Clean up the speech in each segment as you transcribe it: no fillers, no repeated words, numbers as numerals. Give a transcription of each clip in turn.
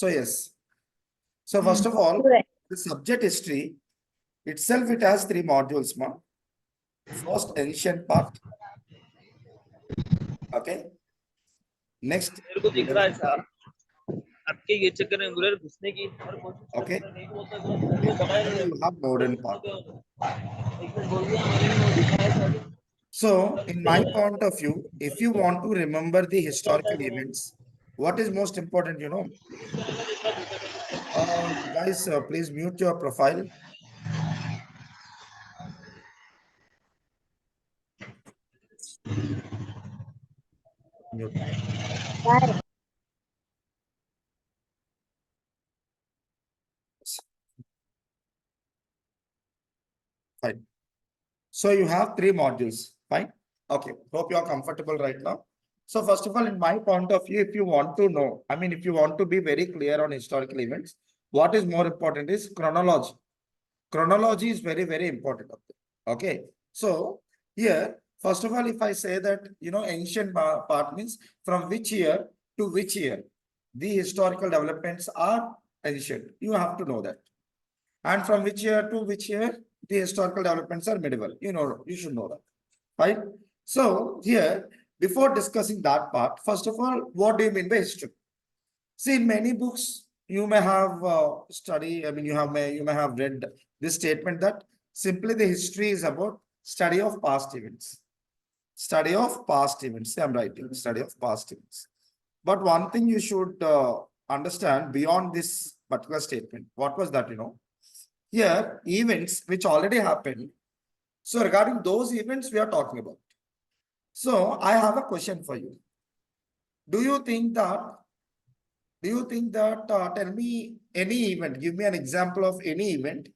So yes. So first of all, the subject history itself, it has 3 modules, ma. First, ancient part. Okay. Next. मेरे को दिख रहा है साहब आपके ये चक्कर में बुलेट घुसने की हर कोशिश Okay. कर नहीं होता तो वो बताया नहीं You have modern part. एक बार बोल दिया हमारे में वो दिखाया था So, in my point of view, if you want to remember the historical events, what is most important, you know? Guys, please mute your profile. Mute. Fine. So you have 3 modules. Fine. Okay. Hope you are comfortable right now. So first of all, in my point of view, if you want to know, I mean, if you want to be very clear on historical events, what is more important is chronology. Chronology is very, very important. Okay. So here, first of all, if I say that, you know, ancient part means from which year to which year the historical developments are ancient. You have to know that. And from which year to which year the historical developments are medieval. You know, you should know that. Right? So here, before discussing that part, first of all, what do you mean by history? See, in many books, you may have you may have read this statement that simply the history is about study of past events. Study of past events. I'm writing study of past events. But one thing you should understand beyond this particular statement, what was that, you know? Here, events which already happened. So regarding those events we are talking about. So I have a question for you. Do you think that, tell me any event, give me an example of any event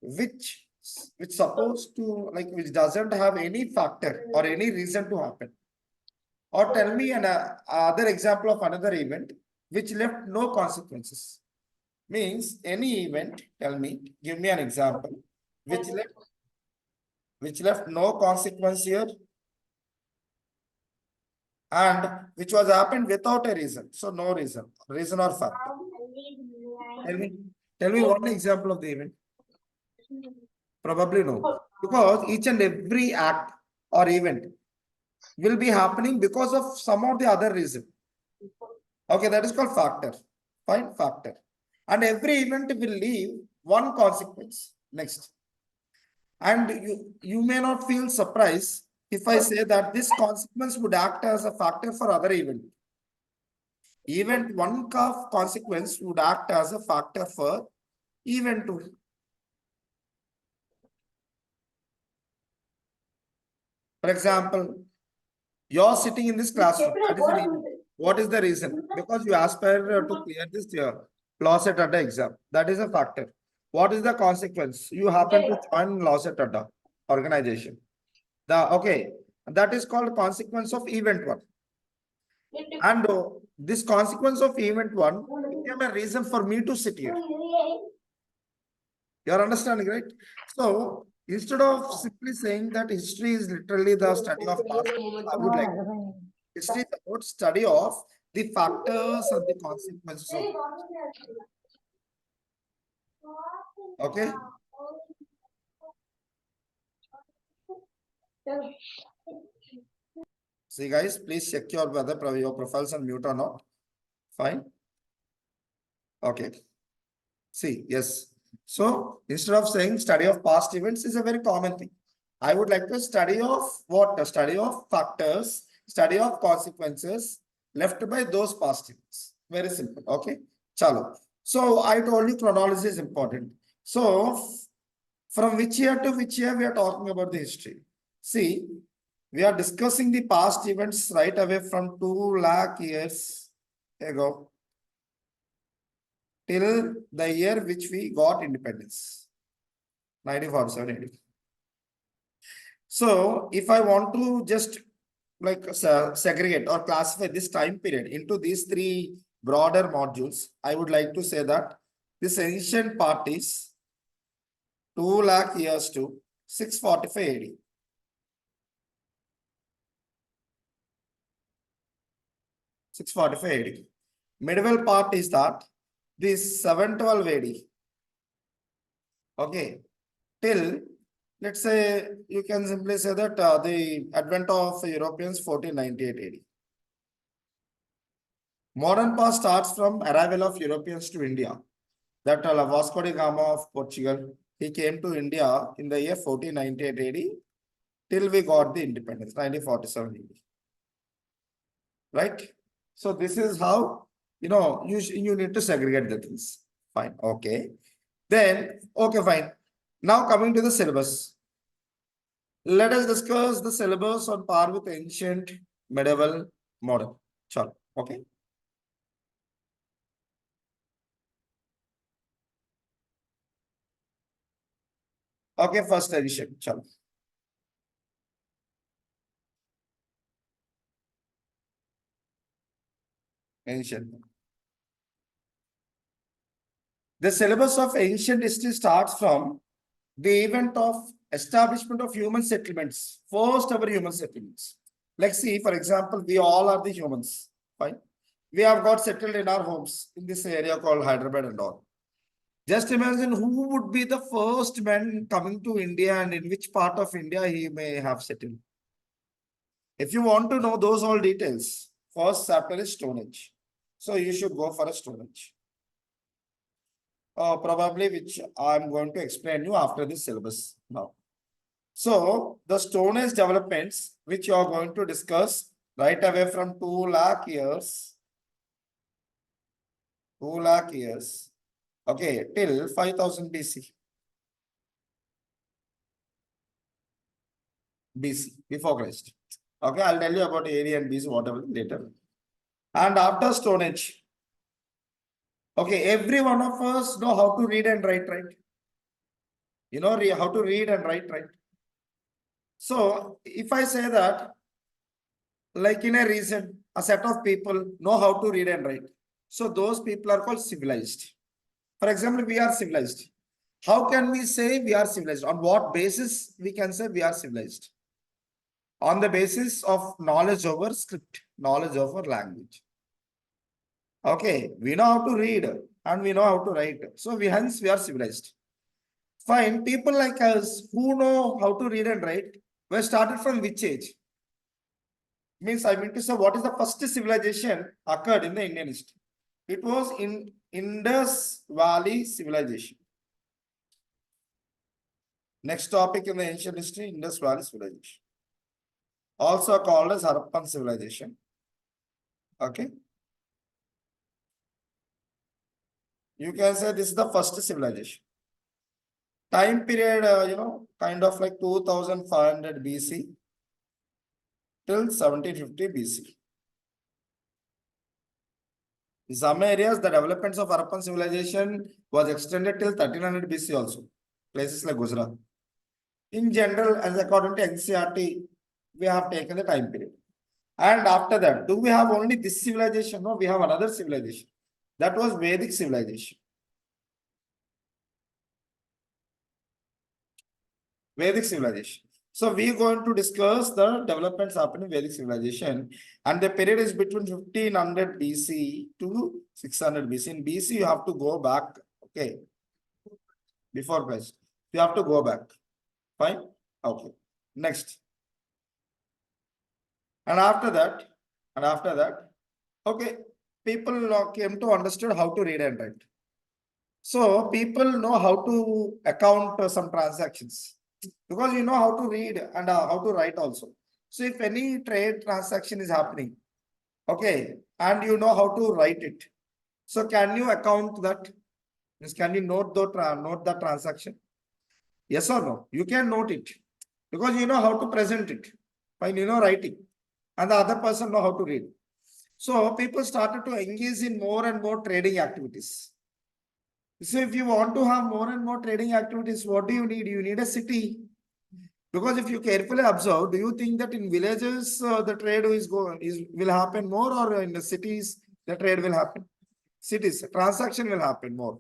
which supposed to, like, which doesn't have any factor or any reason to happen. Or tell me an other example of another event which left no consequences. Means any event, tell me, give me an example which left no consequence here and which was happened without a reason. So no reason or factor. Tell me one example of the event. Probably no, because each and every act or event will be happening because of some or the other reason. Okay, that is called factor. Fine, factor. And every event will leave one consequence. Next. And you may not feel surprised if I say that this consequence would act as a factor for other event. Event 1 consequence would act as a factor for event 2. For example, you're sitting in this classroom. That is an event. What is the reason? Because you aspire to clear this Lawcet Adda exam. That is a factor. What is the consequence? You happen to join Lawcet Adda organization. That is called consequence of event 1. And this consequence of event 1 became a reason for me to sit here. You are understanding, right? So instead of simply saying that history is literally the study of past, I would like history is about study of the factors and the consequences of. Okay. See, guys, please check whether your profiles are mute or not. Fine. Okay. See, yes. So instead of saying study of past events is a very common thing. I would like to study of what? A study of factors, study of consequences left by those past events. Very simple. Okay. Chalo. So I told you chronology is important. So from which year to which year we are talking about the history? See, we are discussing the past events right away from 2 lakh years ago till the year which we got independence, 1947. So if I want to just like segregate or classify this time period into these 3 broader modules, I would like to say that this ancient part is 2 lakh years to 645 AD. Medieval part is that this 712 AD. Okay, till let's say you can simply say that the advent of Europeans 1498 AD. Modern past starts from arrival of Europeans to India. That Vasco da Gama of Portugal, he came to India in the year 1498 AD till we got the independence, 1947 AD. Right? So this is how, you need to segregate the things. Fine. Okay. Then, okay, fine. Now coming to the syllabus. Let us discuss the syllabus on par with ancient, medieval, modern. Sure. Okay. Okay, first edition. Chalo. Ancient. The syllabus of ancient history starts from the event of establishment of human settlements, first ever human settlements. Like see, for example, we all are the humans, fine. We have got settled in our homes in this area called Hyderabad and all. Just imagine who would be the first man coming to India and in which part of India he may have settled. If you want to know those all details, first chapter is Stone Age. So you should go for a Stone Age. Probably which I'm going to explain you after this syllabus now. So the Stone Age developments which you are going to discuss right away from 2 lakh years, 2 lakh years, okay, till 5000 BC. BC, before Christ. Okay, I'll tell you about AD and BC, whatever later. And after Stone Age, okay, every one of us know how to read and write, right? You know how to read and write, right? So if I say that, like in a region, a set of people know how to read and write. So those people are called civilized. For example, we are civilized. How can we say we are civilized? On what basis we can say we are civilized? On the basis of knowledge over script, knowledge over language. Okay, we know how to read and we know how to write. So hence we are civilized. Fine, people like us who know how to read and write were started from which age? Means I mean to say what is the first civilization occurred in the Indian history? It was in Indus Valley civilization. Next topic in the ancient history, Indus Valley civilization. Also called as Harappan civilization. Okay. You can say this is the first civilization. Time period, kind of like 2500 BC till 1750 BC. In some areas, the developments of Harappan civilization was extended till 1300 BC also. Places like Gujarat. In general, as according to NCERT, we have taken the time period. And after that, do we have only this civilization? No, we have another civilization. That was Vedic civilization. Vedic civilization. So we are going to discuss the developments happening in Vedic civilization, and the period is between 1500 BC to 600 BC. In BC, you have to go back. Okay, before Christ, you have to go back. Fine. Okay. Next. And after that, okay, people came to understand how to read and write. So people know how to account some transactions because you know how to read and how to write also. So if any trade transaction is happening, okay, and you know how to write it, so can you account that? Can you note the transaction? Yes or no? You can note it because you know how to present it. Fine, you know writing, and the other person know how to read. So people started to engage in more and more trading activities. So if you want to have more and more trading activities, what do you need? You need a city. Because if you carefully observe, do you think that in villages the trade will happen more, or in the cities the trade will happen? Cities, transaction will happen more.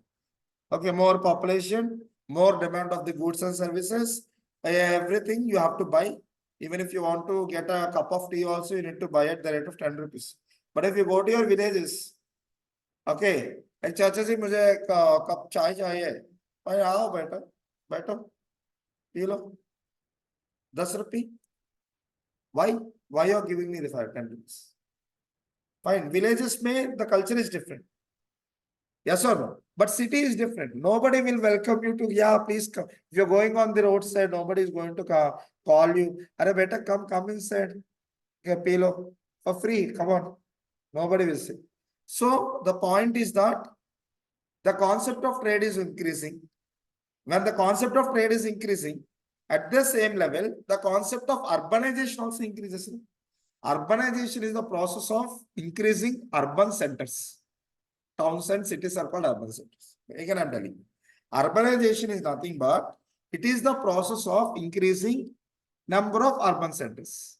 Okay, more population, more demand of the goods and services. Everything you have to buy. Even if you want to get a cup of tea also, you need to buy at the rate of 10 rupees. But if you go to your villages, okay, चाचा जी मुझे एक cup चाय चाहिए। भाई आओ बैठो, बैठो, P low. 10 रुपये। Why you are giving me the 5 10 rupees? Fine. Villages में the culture is different. Yes or no? But city is different. Nobody will welcome you to, yeah, please come. If you're going on the roadside, nobody is going to call you. Arey beta, come inside. Okay, pee lo. For free. Come on. Nobody will say. So the point is that the concept of trade is increasing. When the concept of trade is increasing, at the same level, the concept of urbanization also increases. Urbanization is the process of increasing urban centers. Towns and cities are called urban centers. Again, I'm telling you. Urbanization is nothing but it is the process of increasing number of urban centers.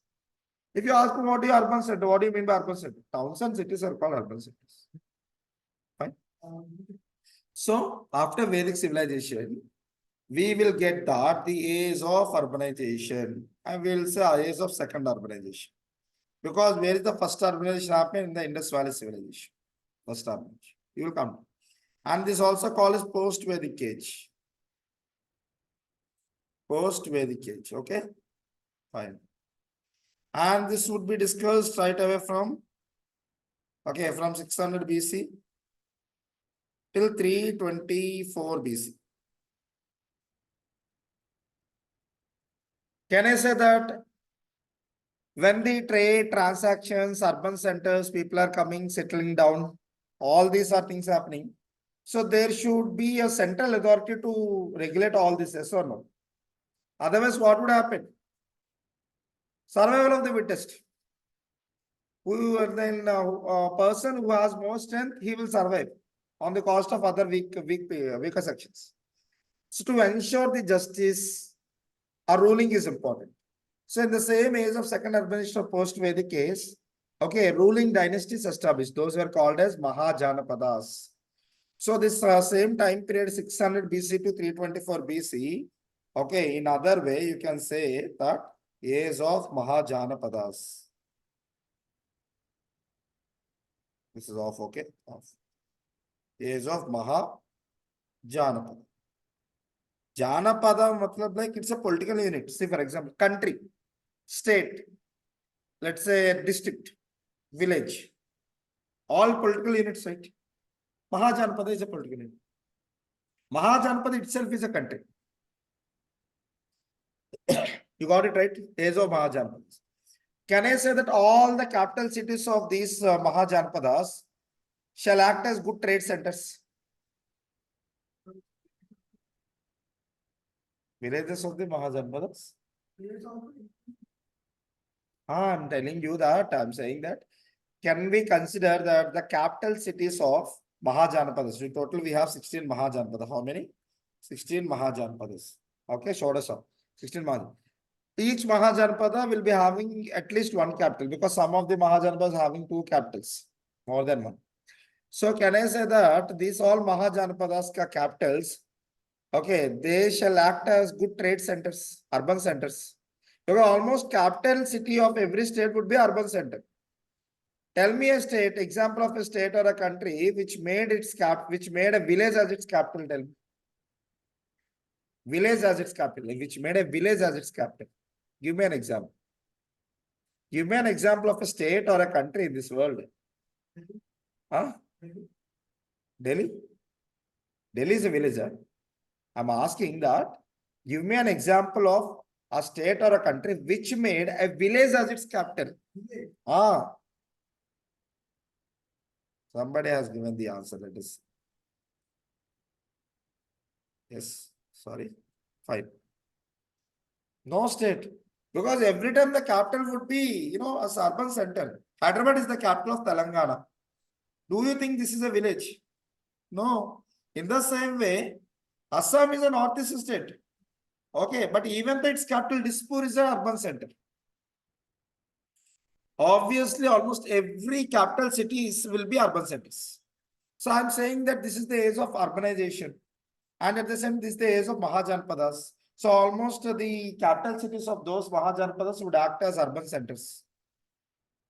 If you ask me what is urban center, what do you mean by urban center? Towns and cities are called urban centers. Fine. So after Vedic civilization, we will get that the age of urbanization, and we will say age of second urbanization. Because where is the first urbanization happened? In the Indus Valley civilization. First urbanization. You will come. And this also called as post-Vedic age. Post-Vedic age. Okay. Fine. And this would be discussed right away from, okay, from 600 BC till 324 BC. Can I say that when the trade, transactions, urban centers, people are coming, settling down, all these are things happening. So there should be a central authority to regulate all this, yes or no? Otherwise, what would happen? Survival of the fittest. Who then person who has more strength, he will survive on the cost of other weaker sections. So to ensure the justice, a ruling is important. So in the same age of second urbanization of post-Vedic case, okay, ruling dynasties established. Those were called as Mahajanapadas. So this same time period, 600 BC to 324 BC, okay, in other way, you can say that age of Mahajanapadas. This is off, okay? Off. Age of Mahajanapada. Janapada, matlab like it's a political unit. See, for example, country, state, let's say district, village, all political units, right? Mahajanapada is a political unit. Mahajanapada itself is a country. You got it right? Age of Mahajanapadas. Can I say that all the capital cities of these Mahajanapadas shall act as good trade centers? Villages of the Mahajanapadas? I'm telling you that, I'm saying that. Can we consider that the capital cities of Mahajanapadas? In total, we have 16 Mahajanapadas. How many? 16 Mahajanapadas. Okay, Shodasa. 16 Mahajanapadas. Each Mahajanapada will be having at least one capital because some of the Mahajanapadas having two capitals, more than one. So can I say that these all Mahajanapadas capitals, okay, they shall act as good trade centers, urban centers. Because almost capital city of every state would be urban center. Tell me a state, example of a state or a country which made which made a village as its capital. Tell me. Village as its capital, which made a village as its capital. Give me an example. Give me an example of a state or a country in this world. Huh? Delhi? Delhi is a village. Huh? I'm asking that. Give me an example of a state or a country which made a village as its capital. Ah. Somebody has given the answer. That is. Yes. Sorry. Fine. No state. Because every time the capital would be, a urban center. Hyderabad is the capital of Telangana. Do you think this is a village? No. In the same way, Assam is a northeast state. Okay, but even though its capital Dispur is an urban center. Obviously, almost every capital cities will be urban centers. So I'm saying that this is the age of urbanization. And at the same time, this is the age of Mahajanapadas. So almost the capital cities of those Mahajanapadas would act as urban centers.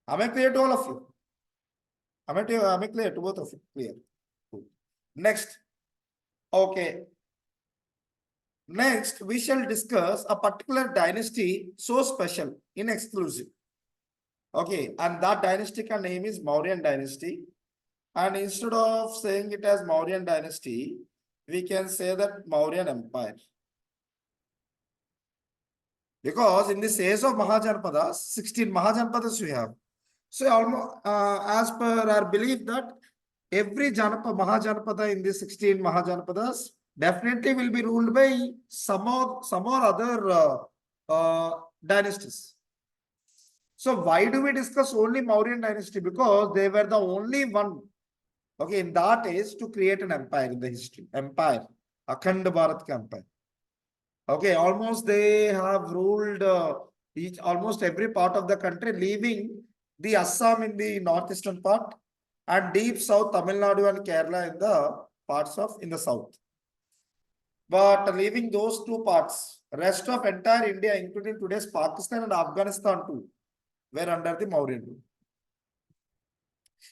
Am I clear to all of you? Am I clear to both of you? Clear. Next. Okay. Next, we shall discuss a particular dynasty so special, exclusive. Okay, and that dynasty name is Mauryan dynasty. And instead of saying it as Mauryan dynasty, we can say that Mauryan Empire. Because in this age of Mahajanpadas, 16 Mahajanpadas we have. So almost as per our belief that every Mahajanpada in the 16 Mahajanpadas definitely will be ruled by some or other dynasties. So why do we discuss only Mauryan dynasty? Because they were the only one, okay, in that age to create an empire in the history. Empire, Akhand Bharat Empire. Okay, almost they have ruled almost every part of the country, leaving the Assam in the northeastern part and deep south Tamil Nadu and Kerala in the parts of in the south. But leaving those two parts, rest of entire India, including today's Pakistan and Afghanistan too, were under the Mauryan rule.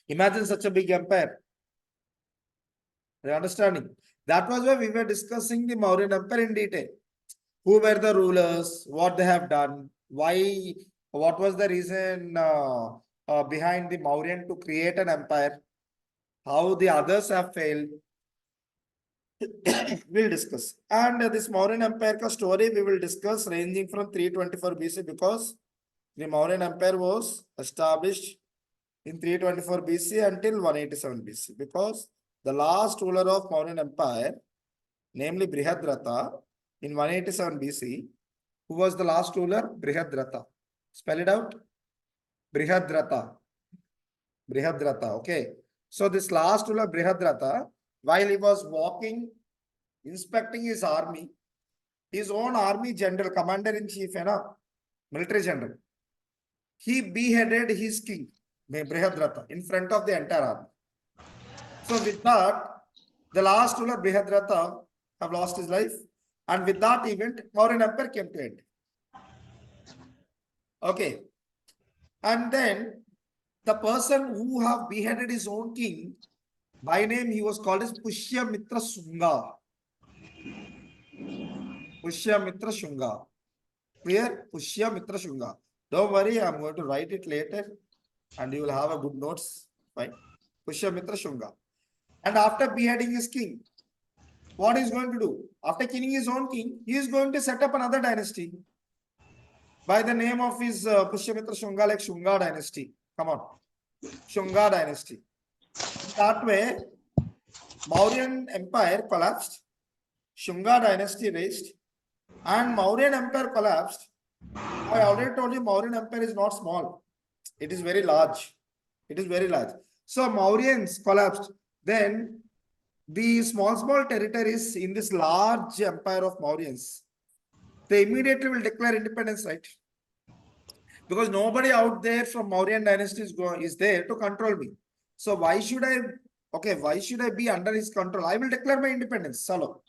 Imagine such a big empire. Are you understanding? That was why we were discussing the Mauryan Empire in detail. Who were the rulers, what they have done, why, what was the reason behind the Mauryan to create an empire, how the others have failed. We'll discuss. And this Mauryan Empire story we will discuss ranging from 324 BC because the Mauryan Empire was established in 324 BC until 187 BC because the last ruler of Mauryan Empire, namely Brihadratha, in 187 BC, who was the last ruler? Brihadratha. Spell it out. Brihadratha. Brihadratha. Okay. So this last ruler, Brihadratha, while he was walking, inspecting his army, his own army general, commander-in-chief, military general, he beheaded his king, Brihadratha, in front of the entire army. So with that, the last ruler, Brihadratha, have lost his life. And with that event, Mauryan Empire came to end. Okay. And then the person who have beheaded his own king, by name he was called as Pushyamitra Shunga. Pushyamitra Shunga. Clear? Pushyamitra Shunga. Don't worry, I'm going to write it later and you will have a good notes. Fine. Pushyamitra Shunga. And after beheading his king, what he is going to do? After killing his own king, he is going to set up another dynasty by the name of his Pushyamitra Shunga, like Shunga dynasty. Come on. Shunga dynasty. That way, Mauryan Empire collapsed, Shunga dynasty raised, and Mauryan Empire collapsed. I already told you Mauryan Empire is not small. It is very large. It is very large. So Mauryans collapsed. Then the small territories in this large empire of Mauryans, they immediately will declare independence, right? Because nobody out there from Mauryan dynasty is there to control me. So why should I be under his control? I will declare my independence. Salo.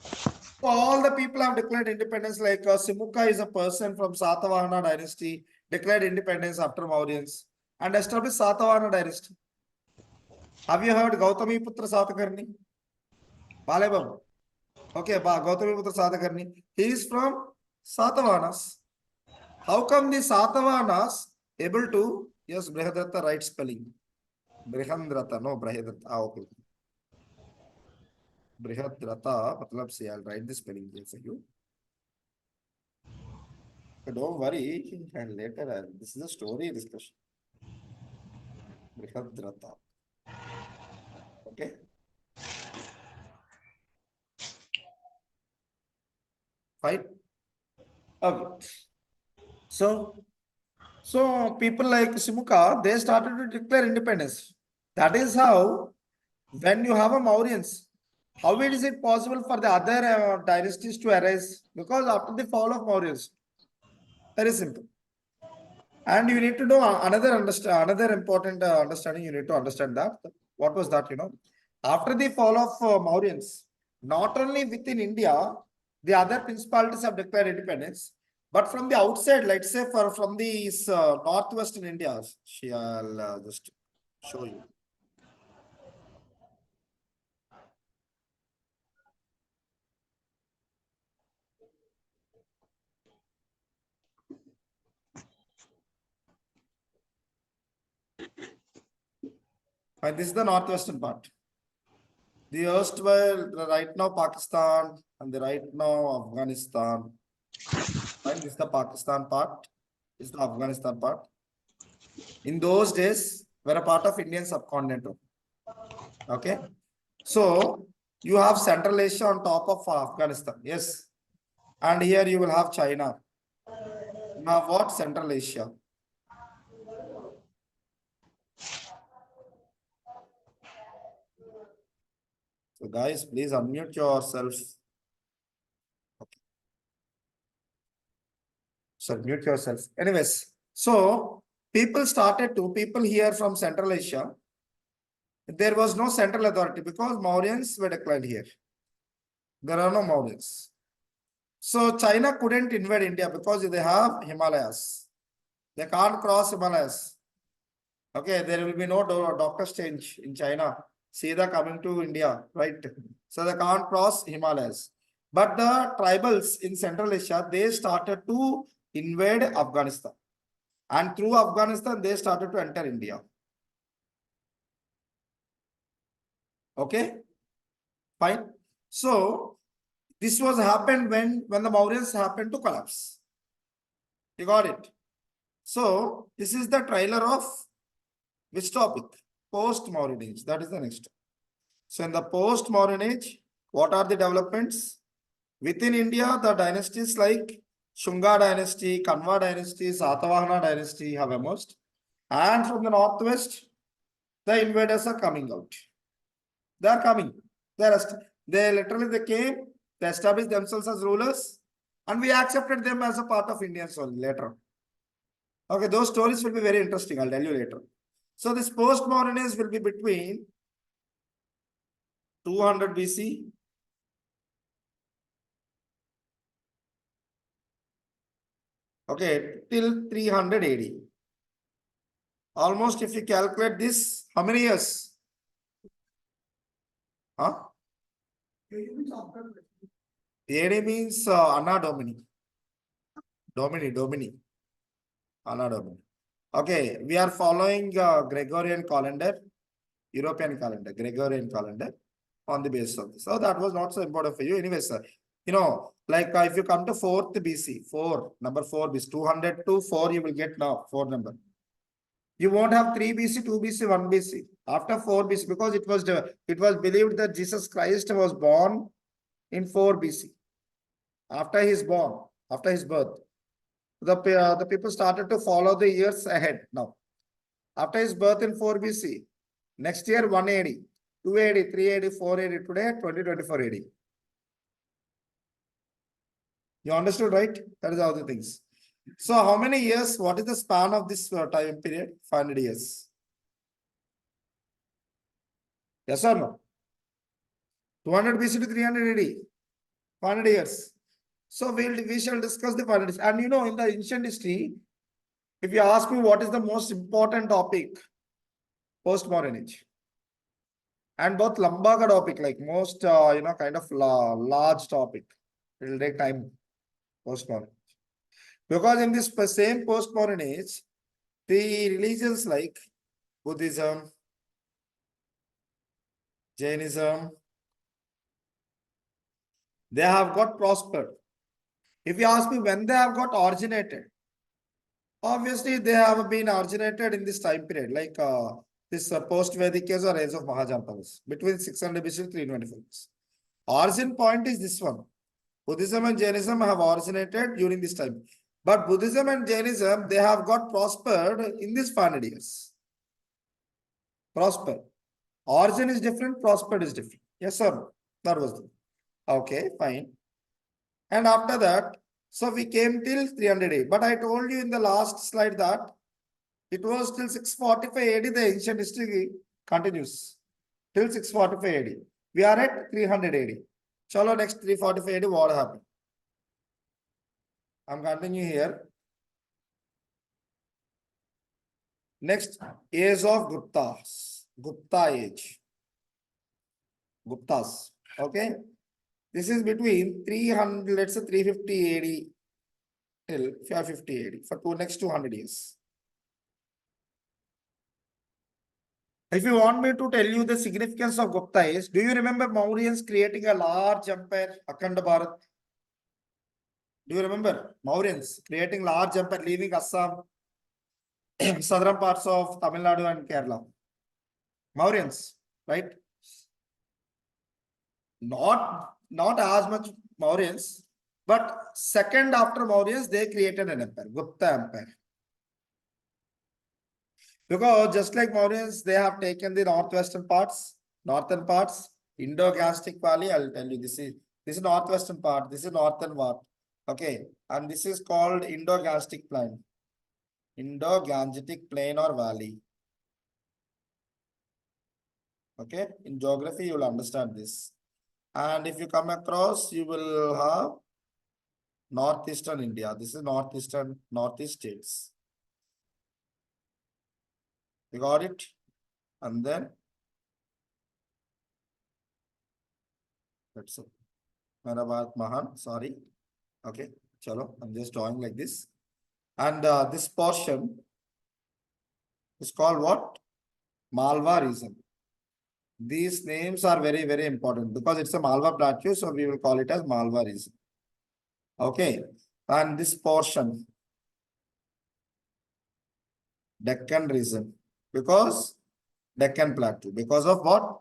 So all the people have declared independence, like Simuka is a person from Satavahana dynasty, declared independence after Mauryans and established Satavahana dynasty. Have you heard Gautami Putra Satakarni? Balebabu. Okay, Gautami Putra Satakarni. He is from Satavahanas. How come the Satavahanas able to, yes, Brihadratta right spelling. Brihandrata, no, Brihadratta. Okay. Brihadrata, matlab say, I'll write the spelling here for you. But don't worry, and later, this is a story discussion. Brihadrata. Okay. Fine. Okay. So people like Simuka, they started to declare independence. That is how, when you have a Mauryans, how is it possible for the other dynasties to arise? Because after the fall of Mauryans, very simple. And you need to know another important understanding. You need to understand that. What was that? After the fall of Mauryans, not only within India, the other principalities have declared independence, but from the outside, let's say from the northwestern India, I'll just show you. And this is the northwestern part. The erstwhile, right now Pakistan and the right now Afghanistan. Fine, this is the Pakistan part. This is the Afghanistan part. In those days, were a part of Indian subcontinent. Okay. So you have Central Asia on top of Afghanistan. Yes. And here you will have China. You have what? Central Asia. So guys, please unmute yourselves. Okay. So mute yourself. Anyways, so people here from Central Asia. There was no central authority because Mauryans were declined here. There are no Mauryans. So China couldn't invade India because they have Himalayas. They can't cross Himalayas. Okay, there will be no doctor's change in China. Sida coming to India, right? So they can't cross Himalayas. But the tribals in Central Asia, they started to invade Afghanistan. And through Afghanistan, they started to enter India. Okay, fine. So this was happened when the Mauryans happened to collapse. You got it. So this is the trailer of which topic? Post-Mauryan age. That is the next. So in the post-Mauryan age, what are the developments? Within India, the dynasties like Shunga dynasty, Kanva dynasty, Satavahana dynasty have emerged. And from the northwest, the invaders are coming out. They are coming. They literally came, they established themselves as rulers, and we accepted them as a part of Indian soil later. Okay, those stories will be very interesting. I'll tell you later. So this post-Mauryan age will be between 200 BC till 300 AD. Almost if you calculate this, how many years? Huh? AD means Anna Domini. Domini. Anna Domini. Okay, we are following Gregorian calendar, European calendar, Gregorian calendar on the basis of this. So that was not so important for you. Anyway, sir, you know, like if you come to 4th BC, number 4 BC, 200 to 4, you will get now 4 number. You won't have 3 BC, 2 BC, 1 BC. After 4 BC, because it was believed that Jesus Christ was born in 4 BC. After his birth, the people started to follow the years ahead now. After his birth in 4 BC, next year 180, 280, 380, 480, today 2024 AD. You understood, right? That is how the things. So how many years? What is the span of this time period? 500 years. Yes or no? 200 BC to 300 AD. 500 years. So we shall discuss the 500 years. And you know, in the ancient history, if you ask me what is the most important topic, post-Mauryan age. And both Lambaga topic, like most, kind of large topic. It will take time, post-Mauryan. Because in this same post-Mauryan age, the religions like Buddhism, Jainism, they have got prospered. If you ask me when they have got originated, obviously they have been originated in this time period, like this post-Vedic age or age of Mahajanpas, between 600 BC to 324 BC. Origin point is this one. Buddhism and Jainism have originated during this time. But Buddhism and Jainism, they have got prospered in these 500 years. Prosper. Origin is different, prospered is different. Yes, sir. That was it. Okay, fine. And after that, so we came till 300 AD. But I told you in the last slide that it was till 645 AD, the ancient history continues. Till 645 AD. We are at 300 AD. Chalo, next 345 AD, what happened? I'm continuing here. Next, age of Guptas. Gupta age. Guptas. Okay. This is between 300, let's say 350 AD till 550 AD for next 200 years. If you want me to tell you the significance of Gupta is, do you remember Mauryans creating a large empire, Akhanda Bharat? Do you remember Mauryans creating large empire, leaving Assam, southern parts of Tamil Nadu and Kerala? Mauryans, right? Not as much Mauryans, but second after Mauryans, they created an empire, Gupta Empire. Because just like Mauryans, they have taken the northern parts, Indo-Gangetic Valley. I'll tell you this is northwestern part, this is northern part. Okay, and this is called Indo-Gangetic Plain. Indo-Gangetic Plain or Valley. Okay, in geography, you will understand this. And if you come across, you will have northeastern India. This is northeast states. You got it? And then that's it. Merabat Mahan, sorry. Okay, chalo, I'm just drawing like this. And this portion is called what? Malwa region. These names are very, very important because it's a Malwa plateau, so we will call it as Malwa region. Okay, and this portion, Deccan region, because Deccan Plateau. Because of what?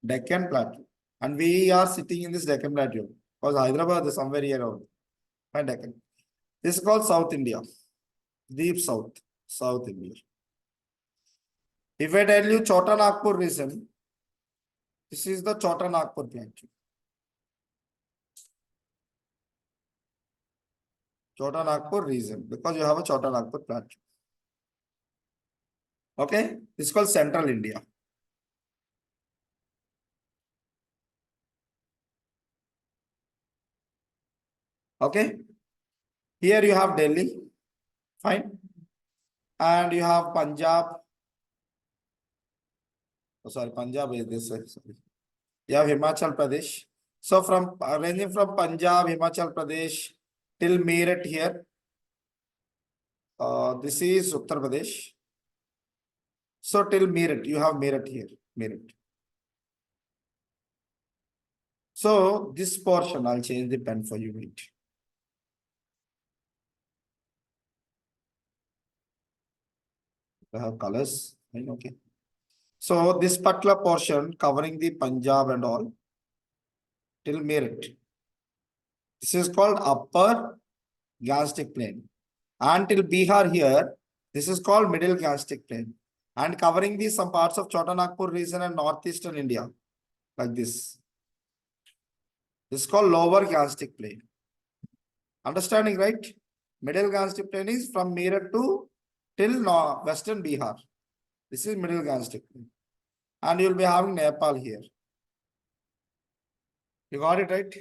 Deccan Plateau. And we are sitting in this Deccan Plateau. Because Hyderabad is somewhere here around. And Deccan. This is called South India. Deep South. South India. If I tell you Chota Nagpur region, this is the Chota Nagpur Plateau. Chota Nagpur region. Because you have a Chota Nagpur Plateau. Okay, this is called Central India. Okay, here you have Delhi, fine, and you have Punjab. Oh, sorry, Punjab is this. Sorry. You have Himachal Pradesh. So from ranging from Punjab, Himachal Pradesh till Meerut here. This is Uttar Pradesh. So till Meerut, you have Meerut here, Meerut. So this portion, I'll change the pen for you. Wait. I have colors. Okay. So this particular portion covering the Punjab and all till Meerut. This is called Upper Gangetic Plain. Until Bihar here, this is called Middle Gangetic Plain. And covering the some parts of Chota Nagpur region and northeastern India, like this. This is called Lower Gangetic Plain. Understanding, right? Middle Gangetic Plain is from Meerut to till western Bihar. This is Middle Gangetic Plain. And you'll be having Nepal here. You got it, right?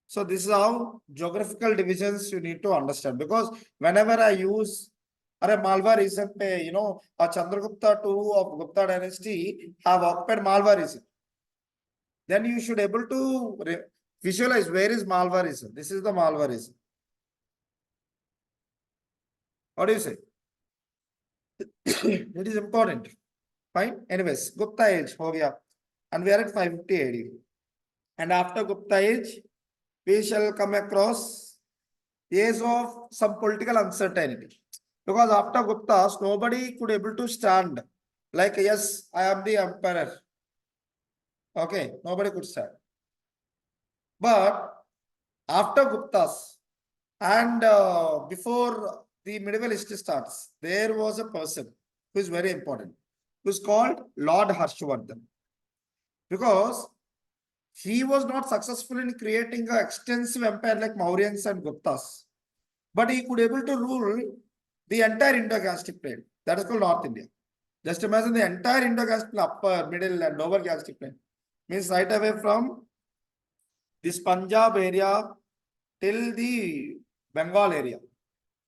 So this is how geographical divisions you need to understand, because whenever I use Malwa region, you know, Chandragupta II of Gupta dynasty have occupied Malwa region. Then you should able to visualize where is Malwa region. This is the Malwa region. What do you say? It is important. Fine. Anyways, Gupta age ho gaya. And we are at 550 AD. And after Gupta age, we shall come across age of some political uncertainty. Because after Guptas, nobody could able to stand like, yes, I am the emperor. Okay, nobody could stand. But after Guptas and before the medieval history starts, there was a person who is very important, who is called Lord Harshvardhan. Because he was not successful in creating an extensive empire like Mauryans and Guptas, but he could able to rule the entire Indo-Gangetic Plain. That is called North India. Just imagine the entire Indo-Gangetic Plain, upper, middle, and lower Gangetic Plain. Means right away from this Punjab area till the Bengal area.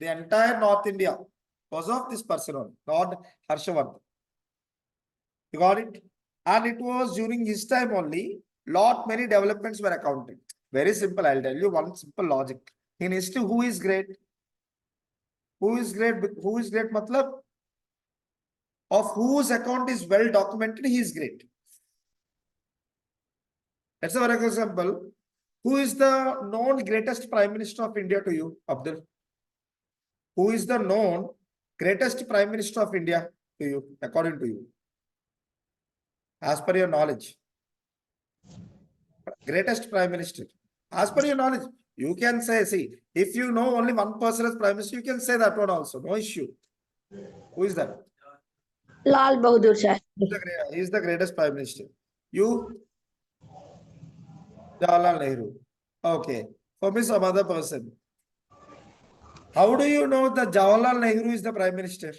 The entire North India was of this person only, Lord Harshavardhan. You got it? And it was during his time only, many developments were accounted. Very simple, I'll tell you one simple logic. In history, who is great? Who is great? Who is great? Matlab? of whose account is well documented, he is great. Let's say, for example, who is the known greatest Prime Minister of India to you, Abdul? Who is the known greatest Prime Minister of India to you, according to you? As per your knowledge. Greatest Prime Minister. As per your knowledge, you can say, see, if you know only one person as Prime Minister, you can say that one also, no issue. Who is that? Lal Bahadur Shastri. He is the greatest Prime Minister. You? Jawaharlal Nehru. Okay. For me, some other person. How do you know that Jawaharlal Nehru is the Prime Minister?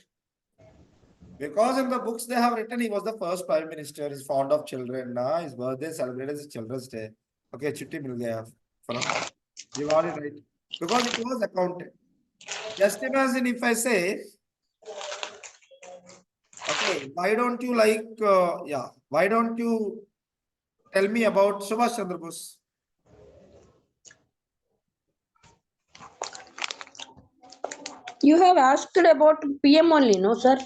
Because in the books they have written he was the first Prime Minister. He's fond of children. His birthday celebrated as Children's Day. Okay, chitti mil gaya. You got it right. Because it was accounted. Just imagine if I say, okay, why don't you why don't you tell me about Subhash Chandra Bose? You have asked about PM only, no, sir?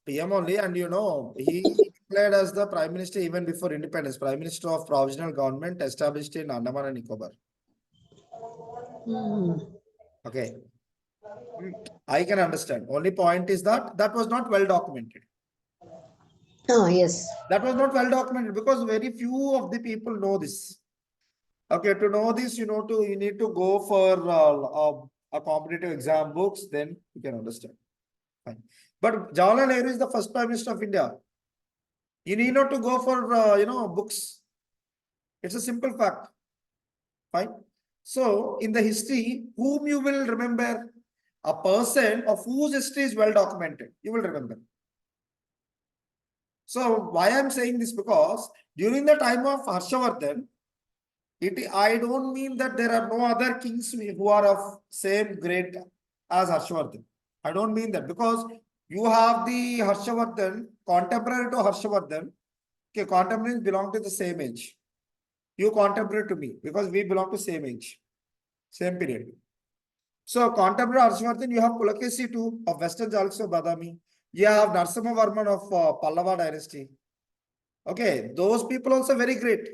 PM only, and he declared as the Prime Minister even before independence, Prime Minister of Provisional Government established in Andaman and Nicobar. Okay. I can understand. Only point is that was not well documented. Oh, yes. That was not well documented because very few of the people know this. Okay, to know this, you need to go for a competitive exam books, then you can understand. Fine. But Jawaharlal Nehru is the first Prime Minister of India. You need not to go for books. It's a simple fact. Fine. So in the history, whom you will remember? A person of whose history is well documented, you will remember. So why I'm saying this? Because during the time of Harshavardhan, I don't mean that there are no other kings who are of same grade as Harshavardhan. I don't mean that because you have the Harshavardhan, contemporary to Harshavardhan. Okay, contemporaries belong to the same age. You contemporary to me because we belong to same age, same period. So contemporary Harshavardhan, you have Pulakesi too of Western Chalukya of Badami. You have Narasimha Varman of Pallava dynasty. Okay, those people also very great.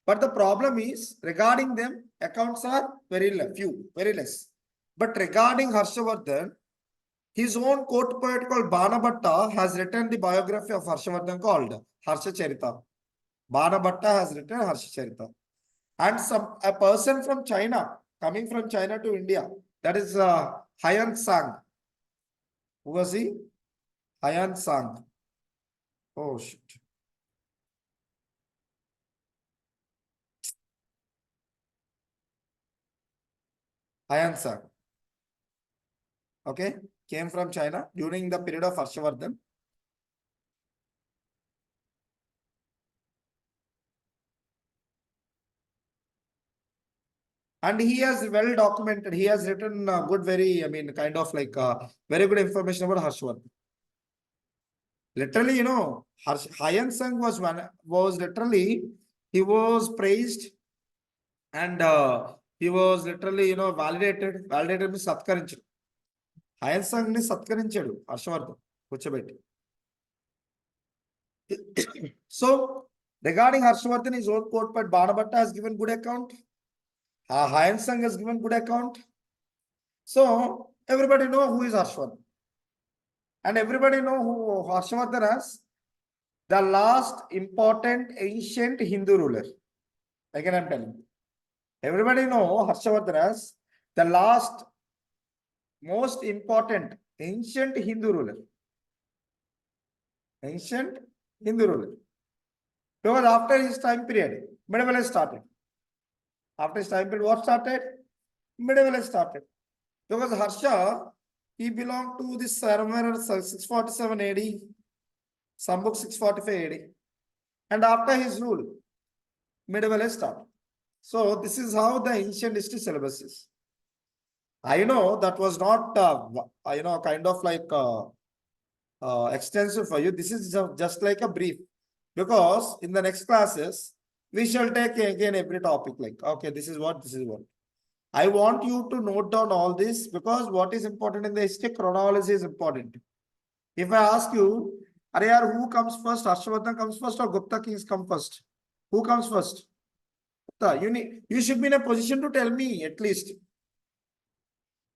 But the problem is regarding them, accounts are very few, very less. But regarding Harshavardhan, his own court poet called Banabhatta has written the biography of Harshavardhan called Harsha Charita. Banabhatta has written Harsha Charita. And a person from China, coming from China to India, that is Hayan Sang. Who was he? Hayan Sang. Oh shit. Hayan Sang. Okay, came from China during the period of Harshavardhan. And he has well documented. He has written good, very very good information about Harshavardhan. Literally, Hayan Sang was literally, he was praised and he was literally, validated. Validated means Satkarinchadu. Hayan Sang ni Satkarinchadu, Harshavardhan, Kuchabeti. So, regarding Harshavardhan, his own court poet Banabhatta has given good account. Hayan Sang has given good account. So, everybody know who is Harshavardhan. And everybody know who Harshavardhan as the last important ancient Hindu ruler. Again, I'm telling you. Everybody know Harshavardhan as the last most important ancient Hindu ruler. Ancient Hindu ruler. Because after his time period, medieval has started. After his time period, what started? Medieval has started. Because Harsha, he belonged to this somewhere 647 AD, some book 645 AD. And after his rule, medieval has started. So this is how the ancient history syllabus is. I know that was not, kind of like extensive for you. This is just like a brief. Because in the next classes, we shall take again every topic like, okay, this is what, this is what. I want you to note down all this because what is important in the history, chronology is important. If I ask you, Areyar, who comes first? Harshavardhan comes first or Gupta Kings come first? Who comes first? Gupta, you should be in a position to tell me at least.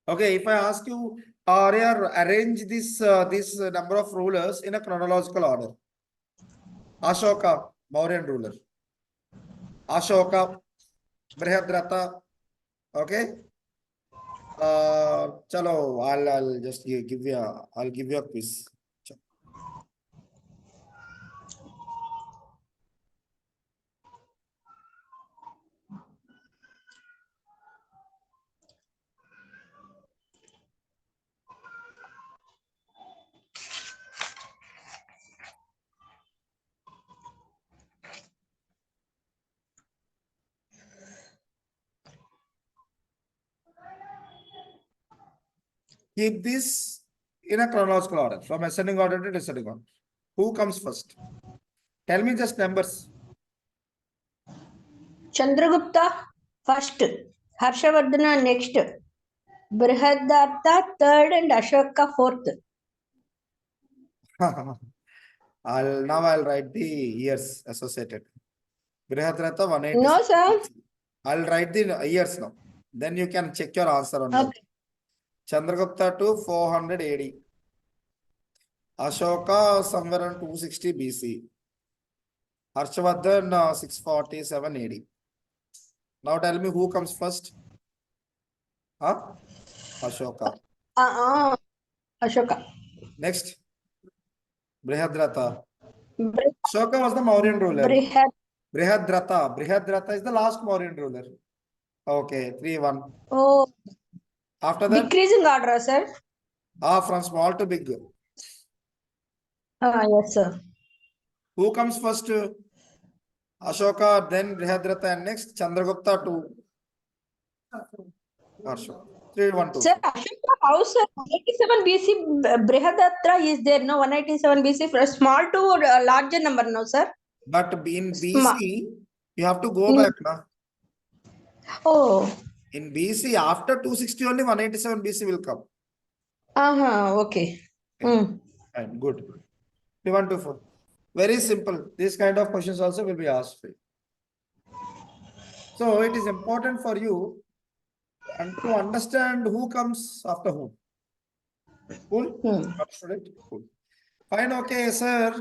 Okay, if I ask you, Areyar, arrange this number of rulers in a chronological order. Ashoka, Mauryan ruler. Ashoka, Brihadrata. Okay. Chalo, I'll just give you a quiz. Keep this in a chronological order, from ascending order to descending order. Who comes first? Tell me just numbers. Chandragupta first, Harshavardhana next, Brihadartha third, and Ashoka fourth. I'll write the years associated. Brihadrata 180. No, sir. I'll write the years now. Then you can check your answer on that. Okay. Chandragupta to 400 AD. Ashoka somewhere around 260 BC. Harshavardhan 647 AD. Now tell me who comes first? Huh? Ashoka. Ashoka. Next. Brihadrata. Bri- Ashoka was the Mauryan ruler. Brihad. Brihadrata. Brihadrata is the last Mauryan ruler. Okay, 3-1. Oh, After that, decreasing order, sir. from small to big. Yes, sir. Who comes first? Ashoka, then Brihadrata, and next Chandragupta to Harsha. 3-1-2. Sir, Ashoka house 187 BC, Brihadatra is there, no 187 BC, for small to larger number, no, sir? But in Sma- BC, you have to go back. Na? Oh, In BC, after 260 only 187 BC will come. okay. Mm. Fine, good. 3-1-2-4. Very simple. This kind of questions also will be asked. So it is important for you and to understand who comes after whom. Cool? Understood it? Cool. Fine, okay, sir.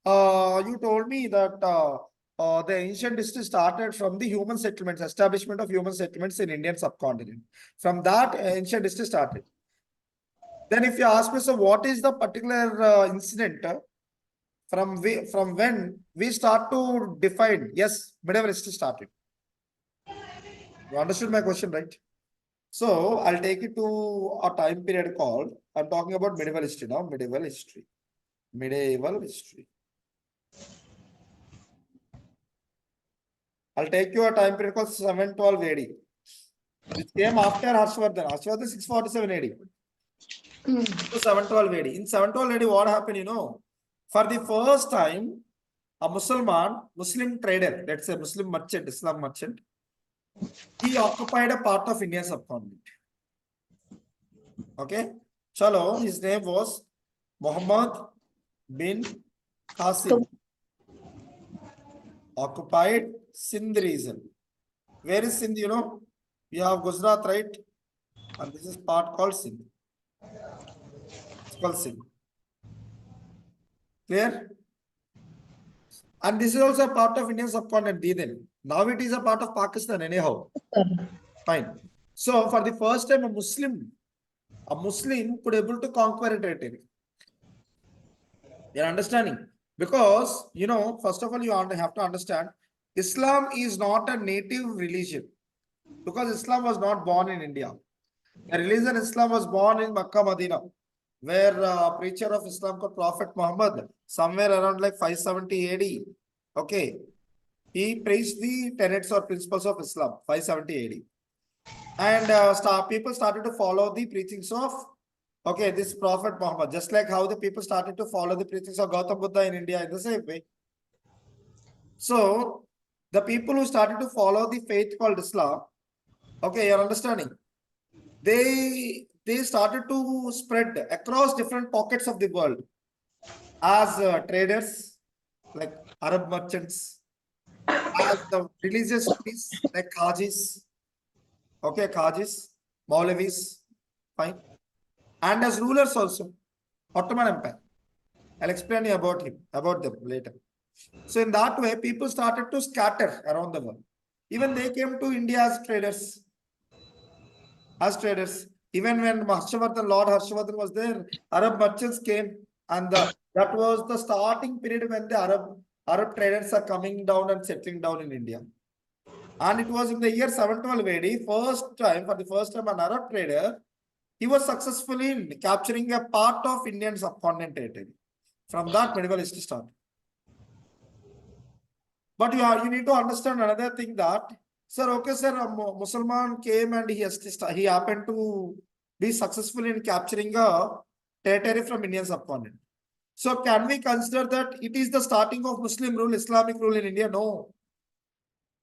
You told me that the ancient history started from the human settlements, establishment of human settlements in Indian subcontinent. From that, ancient history started. Then if you ask me, so what is the particular incident from when we start to define? Yes, medieval history started. You understood my question, right? So I'll take it to a time period called, I'm talking about medieval history now, medieval history. Medieval history. I'll take you a time period called 712 AD. It came after Harshavardhan. Harshavardhan 647 AD. To 712 AD. In 712 AD, what happened, you know? For the first time, a Muslim trader, let's say Muslim merchant, Islam merchant, he occupied a part of Indian subcontinent. Okay? Chalo, his name was Muhammad bin Qasim. Occupied Sindh region. Where is Sindh, you know? We have Gujarat, right? And this is part called Sindh. It's called Sindh. Clear? And this is also a part of Indian subcontinent, then. Now it is a part of Pakistan anyhow. Fine. So for the first time, a Muslim could able to conquer a territory. You're understanding? Because, you know, first of all, you have to understand, Islam is not a native religion. Because Islam was not born in India. The religion Islam was born in Makkah, Medina, where a preacher of Islam called Prophet Muhammad, somewhere around like 570 AD, okay, he preached the tenets or principles of Islam, 570 AD. And people started to follow the preachings of, okay, this Prophet Muhammad, just like how the people started to follow the preachings of Gautam Buddha in India in the same way. So, the people who started to follow the faith called Islam, okay, you're understanding? They started to spread across different pockets of the world. as traders, like Arab merchants, as the religious priests, like Qazis, okay, Qazis, Maulavis, fine, and as rulers also, Ottoman Empire. I'll explain you about them later. So in that way, people started to scatter around the world. Even they came to India as traders. Even when Lord Harshavardhan was there, Arab merchants came, and that was the starting period when the Arab traders are coming down and settling down in India. And it was in the year 712 AD, for the first time, an Arab trader, he was successfully in capturing a part of Indian subcontinent territory. From that, medieval history started. But you need to understand another thing that, sir, okay, sir, a Muslim came and he happened to be successful in capturing a territory from Indian subcontinent. So can we consider that it is the starting of Muslim rule, Islamic rule in India? No.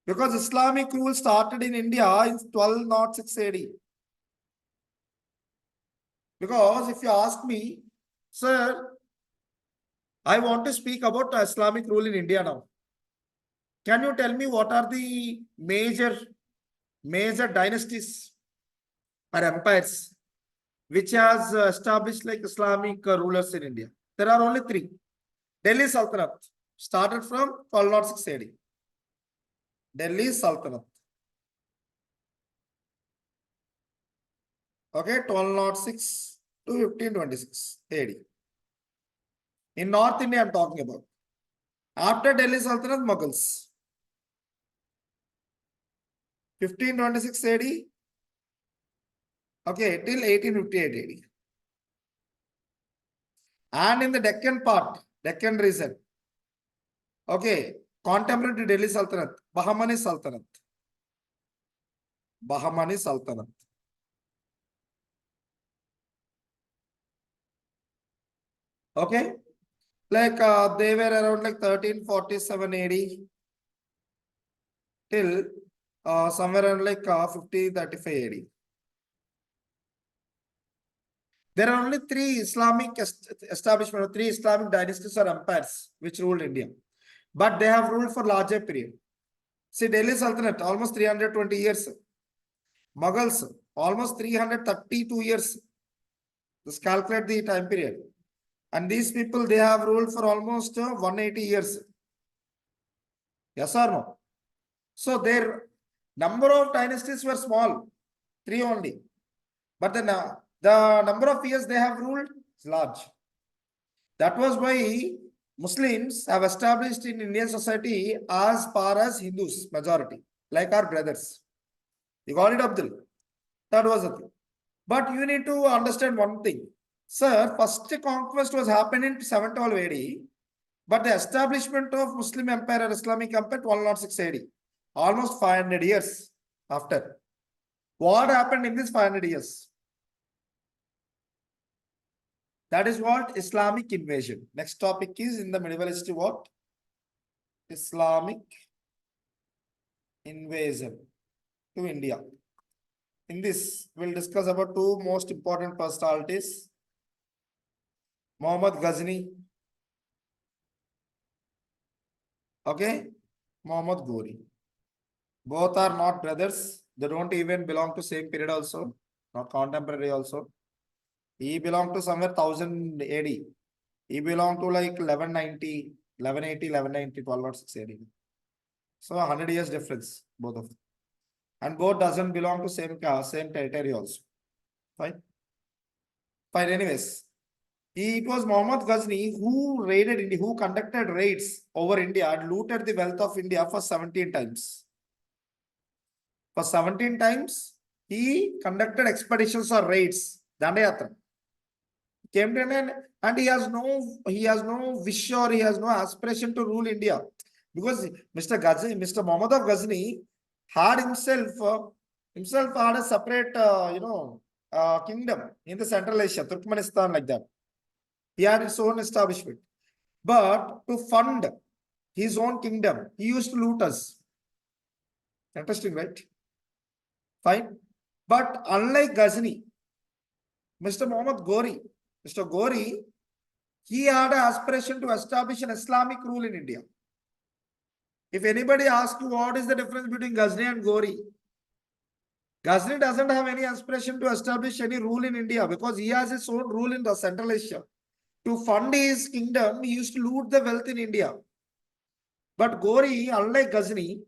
Because Islamic rule started in India in 1206 AD. Because if you ask me, sir, I want to speak about Islamic rule in India now. Can you tell me what are the major dynasties or empires which has established like Islamic rulers in India? There are only three. Delhi Sultanate started from 1206 AD. Delhi Sultanate. Okay, 1206 to 1526 AD. In North India, I'm talking about. After Delhi Sultanate, Mughals. 1526 AD. Okay, till 1858 AD. And in the Deccan part, Deccan region, okay, contemporary to Delhi Sultanate, Bahmani Sultanate. Bahmani Sultanate. Okay, like they were around like 1347 AD till somewhere around like 1535 AD. There are only three Islamic establishments, three Islamic dynasties or empires which ruled India, but they have ruled for larger period. See, Delhi Sultanate almost 320 years. Mughals almost 332 years. Just calculate the time period. And these people, they have ruled for almost 180 years. Yes or no? So their number of dynasties were small, three only. But the number of years they have ruled is large. That was why Muslims have established in Indian society as far as Hindus, majority, like our brothers. You got it, Abdul? That was the thing. But you need to understand one thing. Sir, first conquest was happened in 712 AD, but the establishment of Muslim Empire or Islamic Empire 1206 AD, almost 500 years after. What happened in this 500 years? That is what Islamic invasion. Next topic is in the medieval history what? Islamic invasion to India. In this, we'll discuss about two most important personalities. Muhammad Ghazni. Okay. Muhammad Ghori. Both are not brothers. They don't even belong to same period also. Not contemporary also. He belonged to somewhere 1000 AD. He belonged to like 1190, 1180, 1190, 1206 AD. So 100 years difference, both of them. And both doesn't belong to same territory also. Fine. Fine. Anyways, it was Muhammad Ghazni who raided India, who conducted raids over India and looted the wealth of India for 17 times. For 17 times, he conducted expeditions or raids. Dandayatra. Came to an and he has no wish or he has no aspiration to rule India. Because Mr. Muhammad of Ghazni had himself had a separate kingdom in the Central Asia, Turkmenistan, like that. He had his own establishment. But to fund his own kingdom, he used to loot us. Interesting, right? Fine. But unlike Ghazni, Mr. Muhammad Ghori, Mr. Ghori he had an aspiration to establish an Islamic rule in India. If anybody asks you what is the difference between Ghazni and Gori, Ghazni doesn't have any aspiration to establish any rule in India because he has his own rule in the Central Asia. To fund his kingdom, he used to loot the wealth in India. But Gori, unlike Ghazni,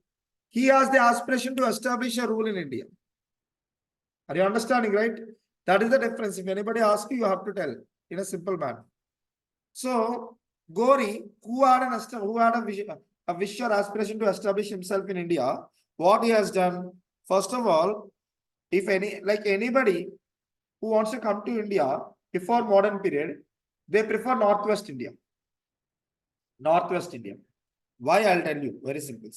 he has the aspiration to establish a rule in India. Are you understanding, right? That is the difference. If anybody asks you, you have to tell in a simple manner. So, Gori, who had a wish or aspiration to establish himself in India, what he has done, first of all, if anybody who wants to come to India before modern period, they prefer Northwest India. Northwest India. Why? I'll tell you. Very simple.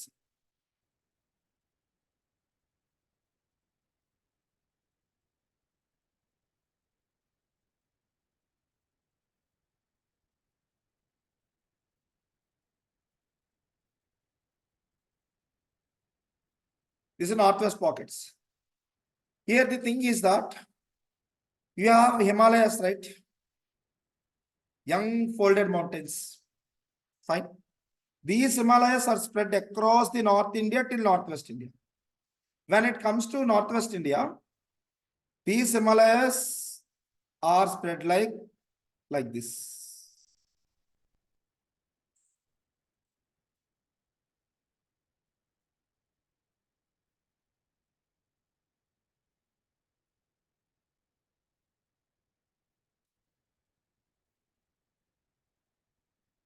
This is Northwest pockets. Here the thing is that you have Himalayas, right? Young folded mountains. Fine. These Himalayas are spread across the North India till Northwest India. When it comes to Northwest India, these Himalayas are spread like this.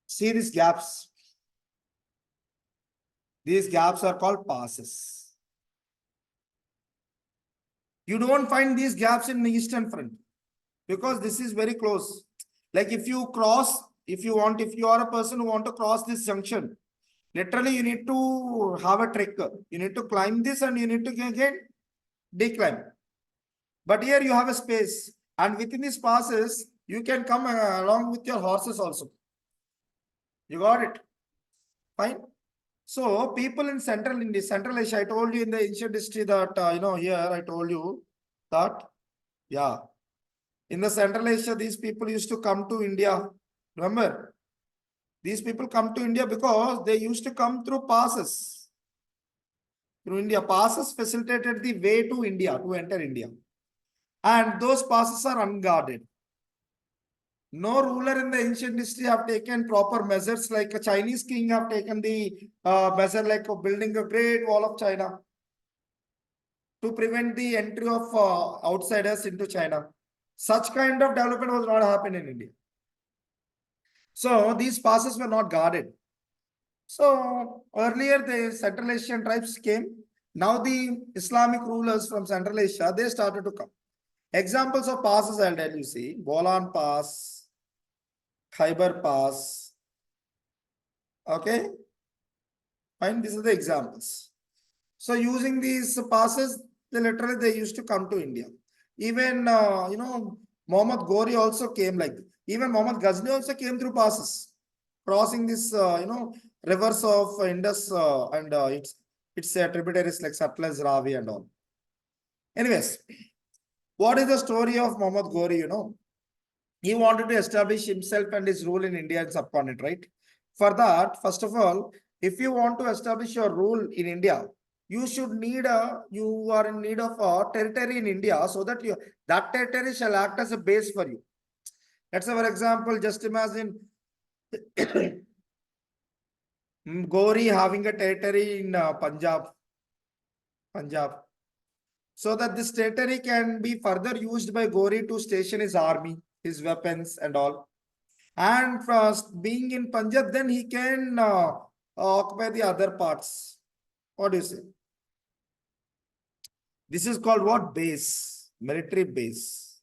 See these gaps. These gaps are called passes. You don't find these gaps in the eastern front because this is very close. Like if you cross, if you are a person who want to cross this junction, literally you need to have a trek. You need to climb this and you need to again declimb. But here you have a space, and within these passes, you can come along with your horses also. You got it? Fine. So people in Central India, Central Asia, I told you in the ancient history that, here I told you that, yeah, in the Central Asia, these people used to come to India. Remember, these people come to India because they used to come through passes. Through India, passes facilitated the way to India, to enter India. And those passes are unguarded. No ruler in the ancient history have taken proper measures, like a Chinese king have taken the measure like of building a great wall of China to prevent the entry of outsiders into China. Such kind of development was not happening in India. So these passes were not guarded. So earlier the Central Asian tribes came. Now the Islamic rulers from Central Asia, they started to come. Examples of passes I'll tell you, see, Bolan Pass, Khyber Pass. Okay. Fine. These are the examples. So using these passes, they used to come to India. Even, Muhammad Gori also came like, even Muhammad Ghazni also came through passes, crossing this, rivers of Indus and its tributaries like Satluj, Ravi and all. Anyways, what is the story of Muhammad Gori, He wanted to establish himself and his rule in India and subcontinent, right? For that, first of all, if you want to establish your rule in India, you are in need of a territory in India so that that territory shall act as a base for you. Let's say, for example, just imagine Gori having a territory in Punjab, so that this territory can be further used by Gori to station his army, his weapons and all. And first, being in Punjab, then he can occupy the other parts. What do you say? This is called what? Base, military base.